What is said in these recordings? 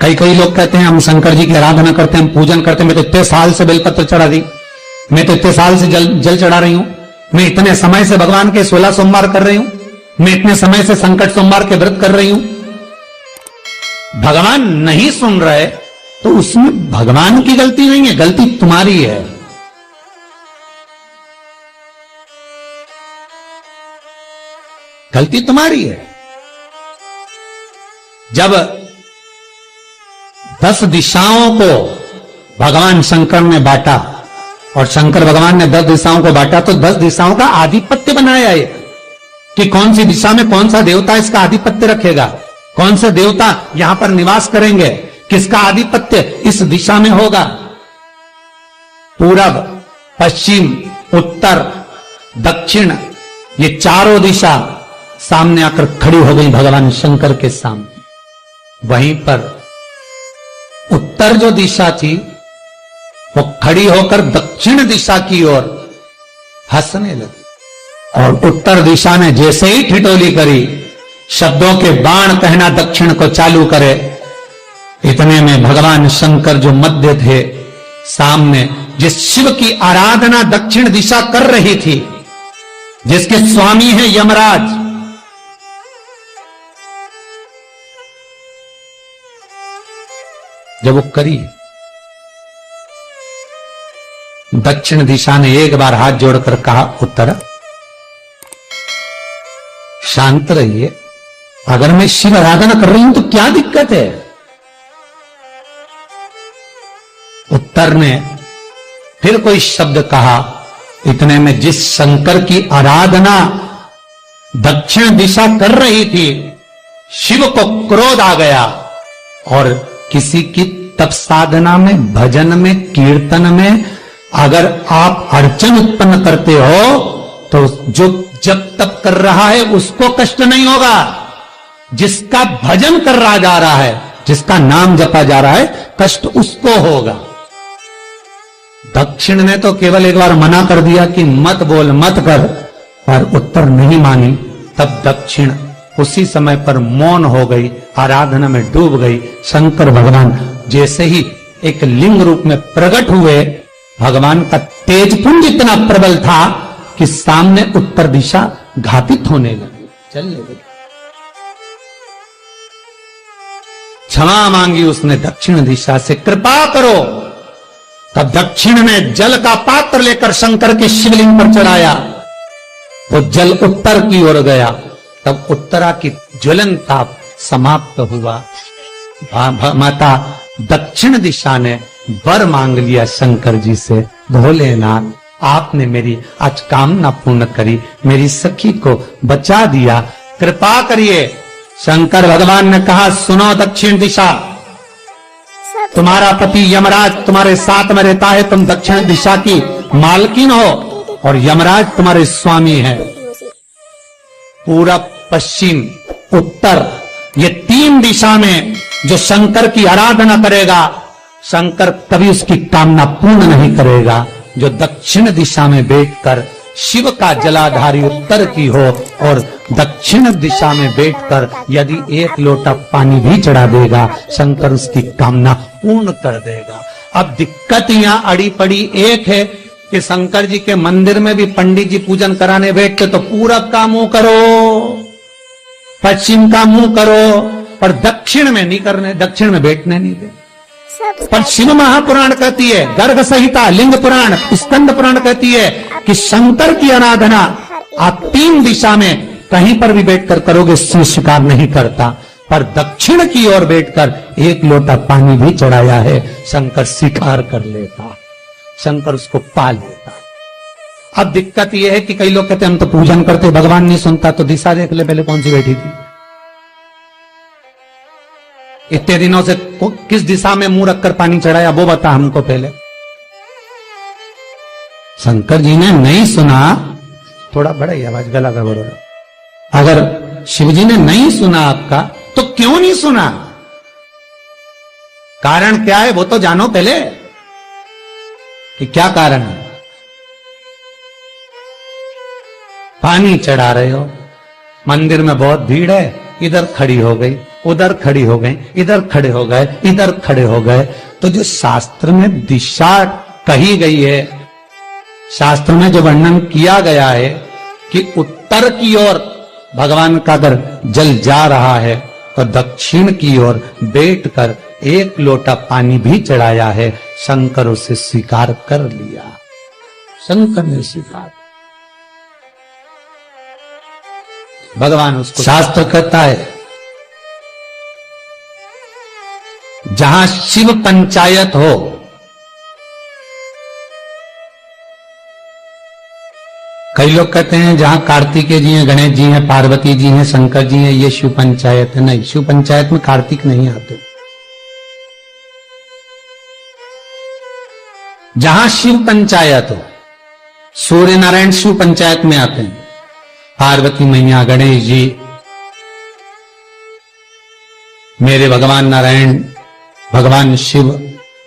कई कई लोग कहते हैं हम शंकर जी की आराधना करते हैं, हम पूजन करते हैं, मैं तो इतने साल से बेलपत्र चढ़ा दी, मैं तो इतने साल से जल चढ़ा रही हूं, मैं इतने समय से भगवान के 16 सोमवार कर रही हूं, मैं इतने समय से संकट सोमवार के व्रत कर रही हूं। भगवान नहीं सुन रहे तो उसमें भगवान की गलती नहीं है, गलती तुम्हारी है। गलती तुम्हारी है। जब 10 दिशाओं को भगवान शंकर ने बांटा और शंकर भगवान ने 10 दिशाओं को बांटा तो 10 दिशाओं का आधिपत्य बनाया है कि कौन सी दिशा में कौन सा देवता इसका आधिपत्य रखेगा, कौन से देवता यहां पर निवास करेंगे, किसका आधिपत्य इस दिशा में होगा। पूरब, पश्चिम, उत्तर, दक्षिण, ये चारों दिशा सामने आकर खड़ी हो गई भगवान शंकर के सामने। वहीं पर उत्तर जो दिशा थी वो खड़ी होकर दक्षिण दिशा की ओर हंसने लगी और उत्तर दिशा ने जैसे ही ठिठोली करी, शब्दों के बाण कहना दक्षिण को चालू करे, इतने में भगवान शंकर जो मध्य थे सामने, जिस शिव की आराधना दक्षिण दिशा कर रही थी, जिसके स्वामी है यमराज, जब वो करी, दक्षिण दिशा ने एक बार हाथ जोड़कर कहा, उत्तर शांत रहिए, अगर मैं शिव आराधना कर रही हूं तो क्या दिक्कत है। उत्तर ने फिर कोई शब्द कहा, इतने में जिस शंकर की आराधना दक्षिण दिशा कर रही थी, शिव को क्रोध आ गया और किसी की तप साधना में, भजन में, कीर्तन में अगर आप अड़चन उत्पन्न करते हो तो जो जब तप कर रहा है उसको कष्ट नहीं होगा, जिसका भजन कर रहा जा रहा है, जिसका नाम जपा जा रहा है, कष्ट उसको होगा। दक्षिण ने तो केवल एक बार मना कर दिया कि मत बोल, मत कर, पर उत्तर नहीं मानी। तब दक्षिण उसी समय पर मौन हो गई, आराधना में डूब गई। शंकर भगवान जैसे ही एक लिंग रूप में प्रकट हुए, भगवान का तेजपुंज इतना प्रबल था कि सामने उत्तर दिशा घातित होने लगी, चलने लगी। क्षमा मांगी उसने दक्षिण दिशा से, कृपा करो। तब दक्षिण ने जल का पात्र लेकर शंकर के शिवलिंग पर चढ़ाया, वो जल उत्तर की ओर गया। तब उत्तरा की ज्वलन ताप समाप्त हुआ। माता दक्षिण दिशा ने वर मांग लिया शंकर जी से, भोलेनाथ आपने मेरी आज कामना पूर्ण करी, मेरी सखी को बचा दिया, कृपा करिए। शंकर भगवान ने कहा, सुनो दक्षिण दिशा, तुम्हारा पति यमराज तुम्हारे साथ में रहता है, तुम दक्षिण दिशा की मालकिन हो और यमराज तुम्हारे स्वामी है। पूरब, पश्चिम, उत्तर, ये 3 दिशा में जो शंकर की आराधना करेगा, शंकर कभी उसकी कामना पूर्ण नहीं करेगा। जो दक्षिण दिशा में बैठकर शिव का जलाधारी उत्तर की हो और दक्षिण दिशा में बैठकर यदि 1 लोटा पानी भी चढ़ा देगा, शंकर उसकी कामना पूर्ण कर देगा। अब दिक्कत यहां अड़ी पड़ी एक है कि शंकर जी के मंदिर में भी पंडित जी पूजन कराने बैठते तो पूरब का मुंह करो, पश्चिम का मुंह करो, पर दक्षिण में नहीं करने, दक्षिण में बैठने नहीं दे। पर शिव महापुराण कहती है, गर्ग संहिता, लिंग पुराण, स्कंद पुराण कहती है कि शंकर की आराधना आप 3 दिशा में कहीं पर भी बैठकर करोगे, शिव स्वीकार नहीं करता, पर दक्षिण की ओर बैठकर 1 लोटा पानी भी चढ़ाया है, शंकर स्वीकार कर लेता, शंकर उसको पा लेता। अब दिक्कत यह है कि कई लोग कहते हम तो पूजन करते, भगवान नहीं सुनता, तो दिशा देख ले पहले कौन सी बैठी थी, इतने दिनों से किस दिशा में मुंह रखकर पानी चढ़ाया, वो बता हमको पहले। शंकर जी ने नहीं सुना, थोड़ा बड़ा ही आवाज, गला का बड़ा, अगर शिव जी ने नहीं सुना आपका तो क्यों नहीं सुना, कारण क्या है वो तो जानो पहले कि क्या कारण है। पानी चढ़ा रहे हो, मंदिर में बहुत भीड़ है, इधर खड़ी हो गई, उधर खड़ी हो गई, इधर खड़े हो गए, इधर खड़े हो गए। तो जो शास्त्र में दिशा कही गई है, शास्त्र में जो वर्णन किया गया है कि उत्तर की ओर भगवान का अगर जल जा रहा है तो दक्षिण की ओर बैठकर एक लोटा पानी भी चढ़ाया है। शंकर उसे स्वीकार कर लिया, शंकर ने स्वीकार। भगवान उसको, शास्त्र कहता है जहां शिव पंचायत हो, कई लोग कहते हैं जहां कार्तिकेय जी हैं, गणेश जी हैं, पार्वती जी हैं, शंकर जी हैं, ये शिव पंचायत है। नहीं, शिव पंचायत में कार्तिक नहीं आते। जहां शिव पंचायत हो, सूर्य नारायण शिव पंचायत में आते हैं, पार्वती मैया, गणेश जी, मेरे भगवान नारायण, भगवान शिव,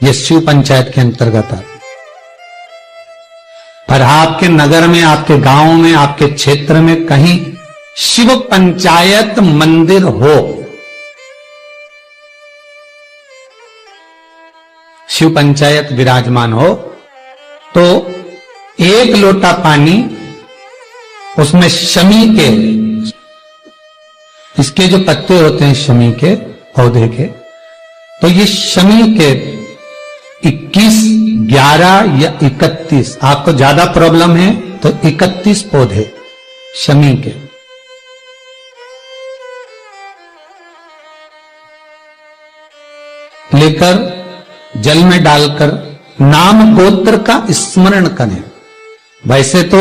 ये शिव पंचायत के अंतर्गत आते। पर आपके नगर में, आपके गांव में, आपके क्षेत्र में कहीं शिव पंचायत मंदिर हो, शिव पंचायत विराजमान हो, तो एक लोटा पानी उसमें शमी के, इसके जो पत्ते होते हैं शमी के पौधे के, तो ये शमी के 21, 11 या 31, आपको ज्यादा प्रॉब्लम है तो 31 पौधे शमी के, लेकर जल में डालकर नाम गोत्र का स्मरण करें। वैसे तो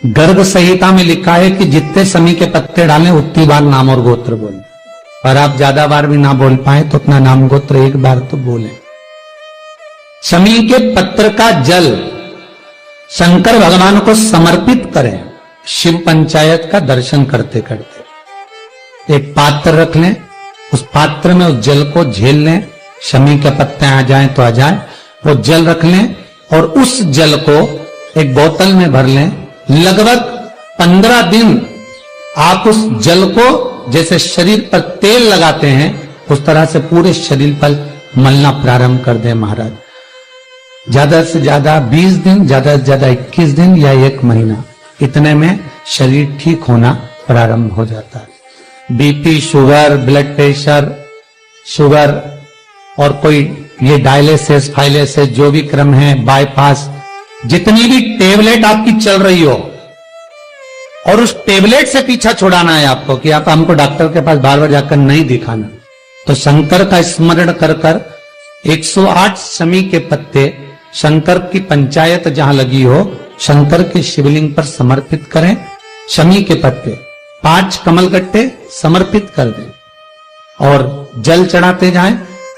गर्ग संहिता में लिखा है कि जितने शमी के पत्ते डालें उतनी बार नाम और गोत्र बोलें, और आप ज्यादा बार भी ना बोल पाए तो अपना नाम गोत्र एक बार तो बोलें। शमी के पत्र का जल शंकर भगवान को समर्पित करें, शिव पंचायत का दर्शन करते करते। एक पात्र रख लें, उस पात्र में उस जल को झेल लें, शमी के पत्ते आ जाएं तो आ जाएं, वो जल रख लें और उस जल को एक बोतल में भर लें। लगभग 15 दिन आप उस जल को जैसे शरीर पर तेल लगाते हैं उस तरह से पूरे शरीर पर मलना प्रारंभ कर दें महाराज। ज्यादा से ज्यादा 20 दिन, ज्यादा से ज्यादा 21 दिन या 1 महीना, इतने में शरीर ठीक होना प्रारंभ हो जाता है। BP, sugar, blood pressure, sugar और कोई ये डायलिसिस, फाइलिसिस, जो भी क्रम है, बाईपास, जितनी भी टेबलेट आपकी चल रही हो, और उस टेबलेट से पीछा छुड़ाना है आपको कि आप हमको डॉक्टर के पास बार बार जाकर नहीं दिखाना, तो शंकर का स्मरण कर कर 108 शमी के पत्ते शंकर की पंचायत जहां लगी हो, शंकर के शिवलिंग पर समर्पित करें। शमी के पत्ते 5 कमलगट्टे समर्पित कर दें और जल चढ़ाते जाएं।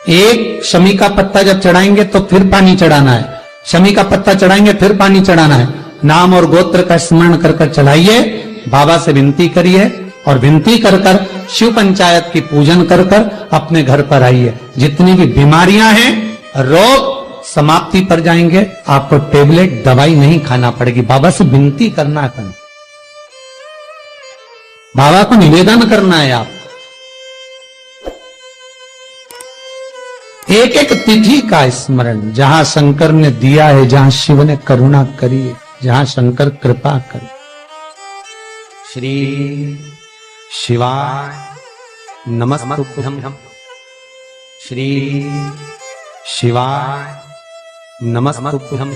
एक शमी का पत्ता जब चढ़ाएंगे तो फिर पानी चढ़ाना है, शमी का पत्ता चढ़ाएंगे फिर पानी चढ़ाना है। नाम और गोत्र का स्मरण कर कर चढ़ाइए, बाबा से विनती करिए और विनती कर कर शिव पंचायत की पूजन कर कर अपने घर पर आइए। जितनी भी बीमारियां हैं, रोग समाप्ति पर जाएंगे, आपको टेबलेट दवाई नहीं खाना पड़ेगी। बाबा से विनती करना है, बाबा को निवेदन करना है। आप एक एक तिथि का स्मरण, जहां शंकर ने दिया है, जहां शिव ने करुणा करी है, जहां शंकर कृपा करे। श्री शिवाय नमस्तुभ्यं, श्री शिवाय नमस्तुभ्यं,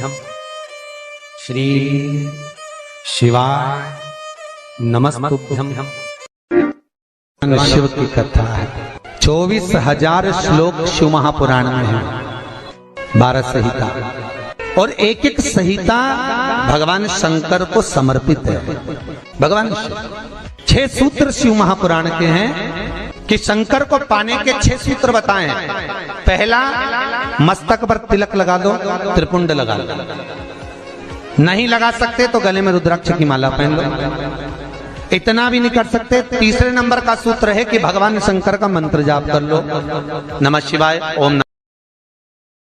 श्री शिवाय नमस्तुभ्यं। शिव की कथा है, 24,000 श्लोक शिव महापुराण में है, 12 संहिता, और एक एक संहिता भगवान शंकर को समर्पित है। भगवान 6 सूत्र शिव महापुराण के हैं कि शंकर को पाने के 6 सूत्र बताएं। पहला, मस्तक पर तिलक लगा दो, त्रिपुंड लगा दो, नहीं लगा सकते तो गले में रुद्राक्ष की माला पहन लो। इतना भी नहीं कर सकते, तीसरे नंबर का सूत्र है कि भगवान शंकर का मंत्र जाप कर लो, नमः शिवाय, ओम